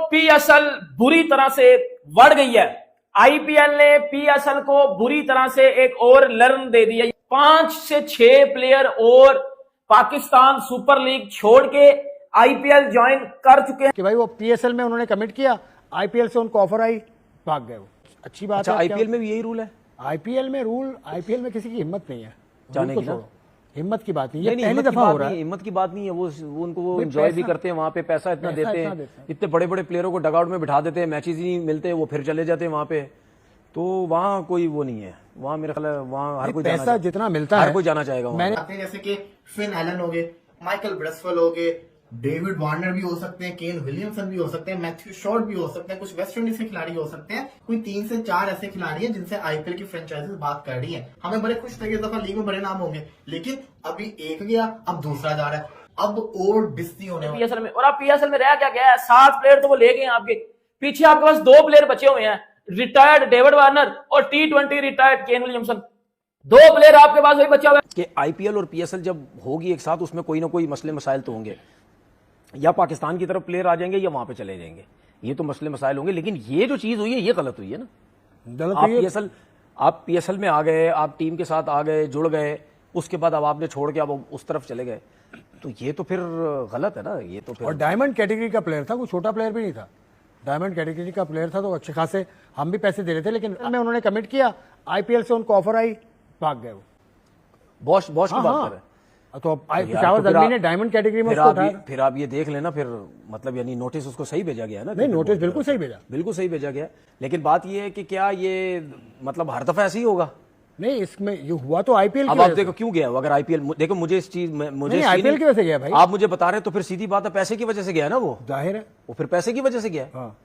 PSL बुरी तरह से बढ़ गई है। आईपीएल ने पीएसएल को बुरी तरह से एक और लर्न दे दिया। 5 से 6 प्लेयर और पाकिस्तान सुपर लीग छोड़ के आईपीएल ज्वाइन कर चुके हैं कि भाई वो पीएसएल में उन्होंने कमिट किया, आईपीएल से उनको ऑफर आई, भाग गए वो। अच्छी बात है। आईपीएल में भी यही रूल है? आईपीएल में किसी की हिम्मत नहीं है जाने की ना? हिम्मत की बात नहीं, ये नहीं, पहली दफा हो रहा है। हिम्मत की बात नहीं है, वो उनको वो एंजॉय भी करते हैं वहां पे, पैसा इतना देते हैं, इतने बड़े बड़े प्लेयरों को डगआउट में बिठा देते हैं, मैचेस ही नहीं मिलते, वो फिर चले जाते हैं वहां पे। तो वहाँ कोई वो नहीं है, वहाँ मेरा ख्याल है वहाँ हर कोई पैसा जितना मिलता है हर कोई जाना चाहेगा। मैंने जैसे कि फिन एलन हो गए, माइकल ब्रेसवेल हो गए, डेविड वार्नर भी हो सकते हैं, केन विलियमसन भी हो सकते हैं, मैथ्यू शॉर्ट भी हो सकते हैं, कुछ वेस्ट इंडीज के खिलाड़ी हो सकते हैं। कोई 3 से 4 ऐसे खिलाड़ी हैं जिनसे आईपीएल की फ्रेंचाइजीज बात कर रही हैं। हमें बड़े खुश थे कि इस दफा लीग में बड़े नाम होंगे, लेकिन अभी एक गया, अब दूसरा जा रहा है, अब और डिस्ती होने वाली पीएसएल में। और आप पीएसएल में रह क्या गया है? 7 प्लेयर तो वो ले गए आपके, पीछे आपके पास 2 प्लेयर बचे हुए हैं, रिटायर्ड डेविड वार्नर और T20 retired Kane Williamson. 2 player आपके पास वही बचा हुआ है कि आईपीएल और पीएसएल जब होगी एक साथ, उसमें कोई ना कोई मसले मसाइल तो होंगे, या पाकिस्तान की तरफ प्लेयर आ जाएंगे या वहां पे चले जाएंगे, ये तो मसले मसाइल होंगे। लेकिन ये जो चीज हुई है ये गलत हुई है ना। आप पीएसएल में आ गए, आप टीम के साथ आ गए, जुड़ गए, उसके बाद अब आपने छोड़ के अब उस तरफ चले गए, तो ये तो फिर गलत है ना। ये तो फिर, और डायमंड कैटेगरी का प्लेयर था, कोई छोटा प्लेयर भी नहीं था, डायमंड कैटेगरी का प्लेयर था, तो अच्छे खासे हम भी पैसे दे रहे थे, लेकिन उन्होंने कमिट किया, आईपीएल से उनको ऑफर आई, भाग गए वो। बॉश की बात कर रहे हैं तो पिशावर दलमी ने डायमंड कैटेगरी में उसको उठाया। फिर आप ये देख लेना, फिर मतलब यानी नोटिस उसको सही भेजा गया है ना? नहीं, नोटिस बिल्कुल सही भेजा, बिल्कुल सही भेजा गया। लेकिन बात ये है कि क्या ये मतलब हर दफा ऐसे ही होगा? नहीं, इसमें ये हुआ तो आईपीएल अब आप देखो क्यों गया, अगर आईपीएल देखो, मुझे इस चीज मुझे आईपीएल की वजह से गया भाई, आप मुझे बता रहे हैं, तो फिर सीधी बात है पैसे की वजह से गया ना वो, जाहिर है वो फिर पैसे की वजह से गया। हाँ,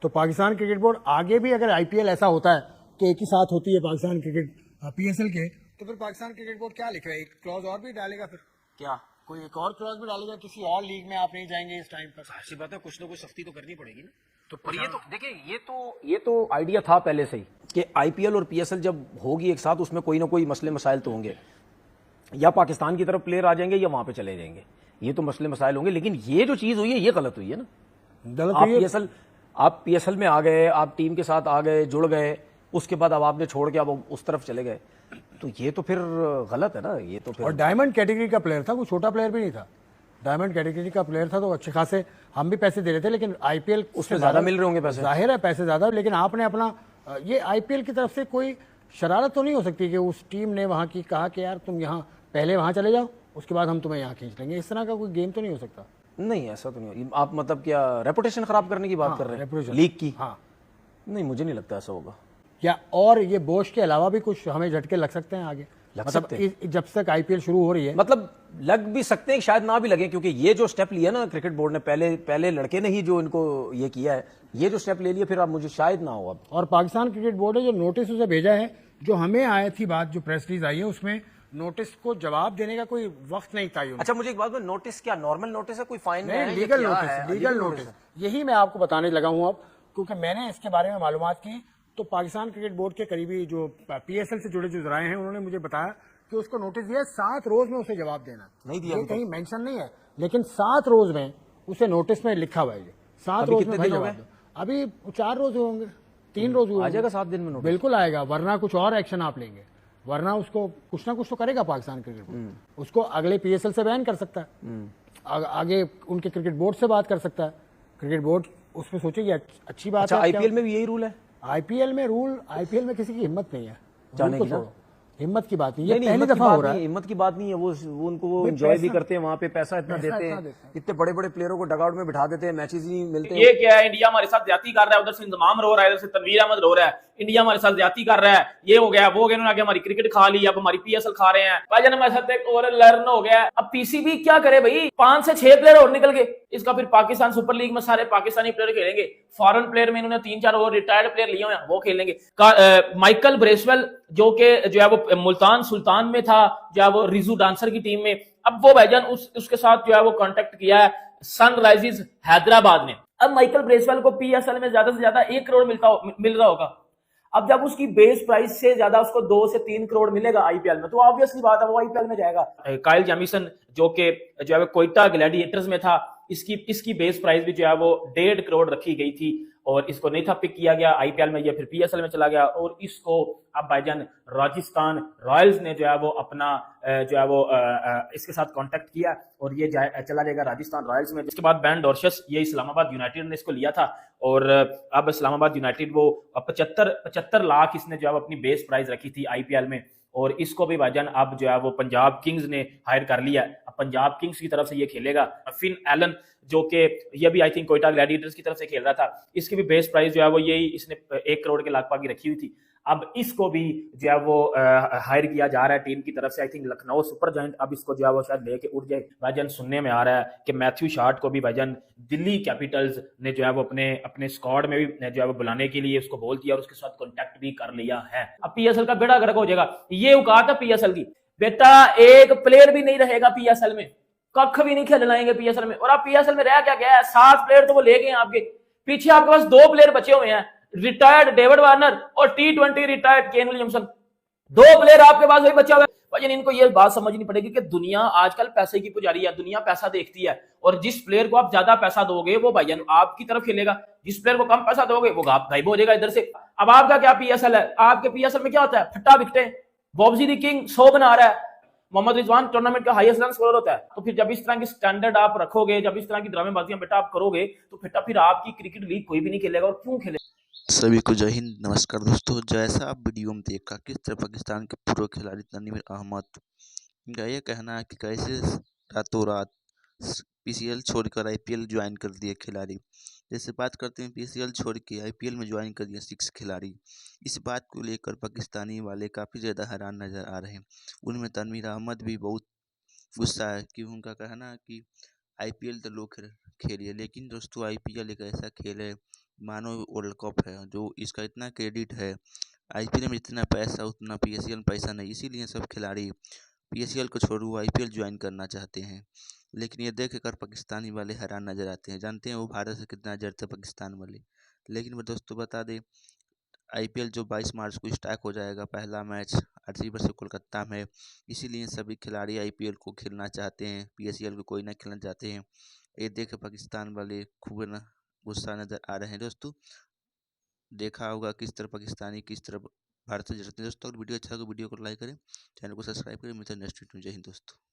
तो पाकिस्तान क्रिकेट बोर्ड आगे भी अगर आईपीएल ऐसा होता है कि एक ही साथ होती है पाकिस्तान क्रिकेट पीएसएल के, तो फिर पाकिस्तान क्रिकेट बोर्ड क्या लिखेगा, एक क्लॉज और भी डालेगा, फिर क्या कोई एक और क्लॉज भी डालेगा, किसी और लीग में आप नहीं जाएंगे इस टाइम पर। ऐसी बात है, कुछ ना कुछ सख्ती तो करनी पड़ेगी ना। तो पर ये तो देखिए, ये तो आइडिया था पहले से ही कि आईपीएल और पीएसएल जब होगी एक साथ, उसमें कोई ना कोई मसले मसाइल तो होंगे, या पाकिस्तान की तरफ प्लेयर आ जाएंगे या वहां पे चले जाएंगे, ये तो मसले मसाइल होंगे। लेकिन ये जो चीज हुई है ये गलत हुई है ना। आप पीएसएल में आ गए, आप टीम के साथ आ गए, जुड़ गए, उसके बाद अब आपने छोड़ के अब उस तरफ चले गए, तो ये तो फिर गलत है ना। ये तो फिर, और डायमंड कैटेगरी का प्लेयर था, कोई छोटा प्लेयर भी नहीं था, डायमंड कैटेगरी का प्लेयर था, तो अच्छे खासे हम भी पैसे दे रहे थे, लेकिन आईपीएल उसमें ज्यादा मिल रहे होंगे पैसे, जाहिर है पैसे ज्यादा, लेकिन आपने अपना ये आईपीएल की तरफ से कोई शरारत तो नहीं हो सकती कि उस टीम ने वहां की कहा कि यार तुम यहाँ पहले वहां चले जाओ, उसके बाद हम तुम्हें यहाँ खींच लेंगे, इस तरह का कोई गेम तो नहीं हो सकता। नहीं, ऐसा तो नहीं। आप मतलब क्या रेपुटेशन खराब करने की बात कर रहे हैं लीग की? हाँ, नहीं, मुझे नहीं लगता ऐसा होगा। या और ये बोश के अलावा भी कुछ हमें झटके लग सकते हैं आगे, मतलब जब तक आईपीएल शुरू हो रही है, मतलब लग भी सकते हैं, शायद ना भी लगे, क्योंकि ये जो स्टेप लिया ना क्रिकेट बोर्ड ने, पहले लड़के ने ही जो इनको ये किया है, ये जो स्टेप ले लिया, फिर अब मुझे शायद ना हो अब। और पाकिस्तान क्रिकेट बोर्ड ने जो नोटिस उसे भेजा है, जो हमें आई थी बात, जो प्रेस रिलीज आई है, उसमें नोटिस को जवाब देने का कोई वक्त नहीं था। अच्छा, मुझे एक बात बताओ, नोटिस क्या नॉर्मल नोटिस है, कोई फाइन नहीं, लीगल नोटिस, लीगल नोटिस, यही मैं आपको बताने लगा हूं अब, क्योंकि मैंने इसके बारे में मालूमात की, तो पाकिस्तान क्रिकेट बोर्ड के करीबी जो पीएसएल से जुड़े जो जराए हैं, उन्होंने मुझे बताया कि उसको नोटिस दिया 7 रोज में उसे जवाब देना। नहीं दिया, कहीं मेंशन नहीं है, लेकिन 7 रोज में उसे नोटिस में लिखा हुआ है, 7 रोज में जवाब दो। अभी 4 रोज होंगे, 3 रोज आ जाएगा, 7 दिन में नोटिस बिल्कुल आएगा, वरना कुछ और एक्शन आप लेंगे, वरना उसको कुछ ना कुछ तो करेगा पाकिस्तान क्रिकेट बोर्ड, उसको अगले पीएसएल से बैन कर सकता है, आगे उनके क्रिकेट बोर्ड से बात कर सकता है, क्रिकेट बोर्ड उसमें सोचेगी अच्छी बात है। आईपीएल में भी यही रूल है? आईपीएल में किसी की हिम्मत नहीं है जाने की ना? हिम्मत की बात नहीं, ये नहीं, पहली दफा हो रहा है। हिम्मत की बात नहीं है, वो उनको वो एंजॉय भी करते हैं वहां पे, पैसा इतना देते हैं, इतने बड़े बड़े प्लेयरों को डगआउट में बिठा देते हैं, मैचेस ही नहीं मिलते। ये क्या है, इंडिया हमारे साथ ज्यादती कर रहा है, उधर से इंतजाम रो रहा है, इधर से तनवीर अहमद रो रहा है, इंडिया हमारे साथ ज्यादती कर रहा है, ये हो गया वो हो गया, उन्होंने हमारी क्रिकेट खा ली, अब हमारी पीएसएल खा रहे हैं, भाईजान हमारे साथ एक और लर्न हो गया। अब पीसीबी क्या करे भाई, 5 से 6 प्लेयर और निकल गए, इसका फिर पाकिस्तान सुपर लीग में सारे पाकिस्तानी प्लेयर खेलेंगे, फॉरेन प्लेयर में इन्होंने 3-4 और रिटायर्ड प्लेयर लिए हुए हैं, वो खेलेंगे। माइकल ब्रेसवेल जो है वो मुल्तान सुल्तान में था, जो है वो रिजू डांसर की टीम में, अब वो भाईजान उसके साथ जो है वो कांटेक्ट किया है सनराइजर्स हैदराबाद ने। अब माइकल ब्रेसवेल को पीएसएल में ज्यादा से ज्यादा 1 करोड़ मिल रहा होगा, अब जब उसकी बेस प्राइस से ज्यादा उसको 2 से 3 करोड़ मिलेगा आईपीएल में, तो ऑब्वियसली बात है वो आईपीएल में जाएगा। काइल जेमिसन जो है कोयटा ग्लैडिएटर्स में था, इसकी इसकी बेस प्राइस भी जो है वो 1.5 करोड़ रखी गई थी और इसको नहीं था पिक किया गया आईपीएल में, ये फिर पीएसएल में चला गया और इसको अब भाईजान राजस्थान रॉयल्स ने जो है वो अपना जो है वो इसके साथ कांटेक्ट किया और ये चला जाएगा राजस्थान रॉयल्स में। इसके बाद बैन डॉर्शस ये इस्लामाबाद यूनाइटेड ने इसको लिया था और अब इस्लामाबाद यूनाइटेड वो 75 लाख इसने जो है अपनी बेस प्राइस रखी थी आईपीएल में और इसको भी भाईजान अब जो है वो पंजाब किंग्स ने हायर कर लिया। अब पंजाब किंग्स की तरफ से ये खेलेगा। फिन एलन जो कि ये भी आई थिंक कोयटा ग्लैडिएटर्स की तरफ से खेल रहा था, इसकी भी बेस प्राइस जो है वो यही इसने 1 करोड़ के लगभग की रखी हुई थी। अब इसको भी जो है वो हायर किया जा रहा है टीम की तरफ से। I think Lucknow super giant अब इसको जो है वो शायद लेके उड़ जाए। भाईजान सुनने में आ रहा है कि मैथ्यू शार्ट को भी भाईजान दिल्ली कैपिटल्स ने जो है वो अपने स्क्वाड में भी जो है वो बुलाने के लिए उसको बोल दिया और उसके साथ कॉन्टैक्ट भी कर लिया है। अब पीएसएल का बेड़ा गर्क हो जाएगा। ये औकात है पीएसएल की, बेटा एक प्लेयर भी नहीं रहेगा पीएसएल में, कख भी नहीं खेलनाएंगे पीएसएल में। और आप पीएसएल में रह क्या गया है, 7 प्लेयर तो वो ले गए आपके, पीछे आपके पास 2 प्लेयर बचे हुए हैं, रिटायर्ड डेविड वार्नर और T20 retired Kane Williamson. 2 player आपके पास वही बचा हुआ है। भाई इनको ये बात समझनी पड़ेगी कि दुनिया आजकल पैसे की पुजारी है, दुनिया पैसा देखती है और जिस प्लेयर को आप ज्यादा पैसा दोगे वो भाईजान आपकी तरफ खेलेगा, जिस प्लेयर को कम पैसा दोगे वो गायब हो जाएगा इधर से। अब आपका क्या पीएसएल है, आपके पीएसएल में क्या होता है, फट्टा बिकटे, बॉब्जी द किंग 100 बना रहा है, मोहम्मद रिजवान टूर्नामेंट का हाईएस्ट रन स्कोरर होता है। तो फिर जब इस तरह की स्टैंडर्ड आप रखोगे, जब इस तरह की ड्रामेबाजियां बेटा आप करोगे तो बेटा फिर आपकी क्रिकेट लीग कोई भी नहीं खेलेगा। और क्यों खेलेगा। सभी को जय हिंद, नमस्कार दोस्तों। जैसा आप वीडियो में देखा किस तरह पाकिस्तान के पूर्व खिलाड़ी तनवीर अहमद का यह कहना है कि कैसे रातों रात पीसीएल छोड़कर आईपीएल ज्वाइन कर दिए खिलाड़ी। जैसे बात करते हैं पीसीएल छोड़ के आईपीएल में ज्वाइन कर दिए 6 खिलाड़ी। इस बात को लेकर पाकिस्तानी वाले काफ़ी ज़्यादा हैरान नज़र आ रहे हैं। उनमें तनवीर अहमद भी बहुत गुस्सा है कि उनका कहना है कि आईपीएल तो लोग खेलिए, लेकिन दोस्तों आईपीएल एक ऐसा खेल है मानो वर्ल्ड कप है जो इसका इतना क्रेडिट है। आईपीएल में इतना पैसा उतना पीएसएल में पैसा नहीं, इसीलिए सब खिलाड़ी पीएसएल को छोड़ वो आईपीएल ज्वाइन करना चाहते हैं। लेकिन ये देख कर पाकिस्तानी वाले हैरान नजर आते हैं। जानते हैं वो भारत से कितना जड़ते पाकिस्तान वाले। लेकिन मैं दोस्तों बता दें आईपीएल जो 22 मार्च को स्टार्ट हो जाएगा, पहला मैच आरसीबी वर्सेस कोलकाता में, इसीलिए सभी खिलाड़ी आईपीएल को खेलना चाहते हैं, पीएसएल को कोई ना खेलना चाहते हैं। ये देख पाकिस्तान वाले खूब ना गुस्सा नजर आ रहे हैं। दोस्तों देखा होगा किस तरह पाकिस्तानी किस तरह भारत से जड़ते हैं। दोस्तों वीडियो अच्छा हो तो वीडियो को लाइक करें, चैनल को सब्सक्राइब करें। मिलते हैं नेक्स्ट वीडियो में। जय हिंद दोस्तों।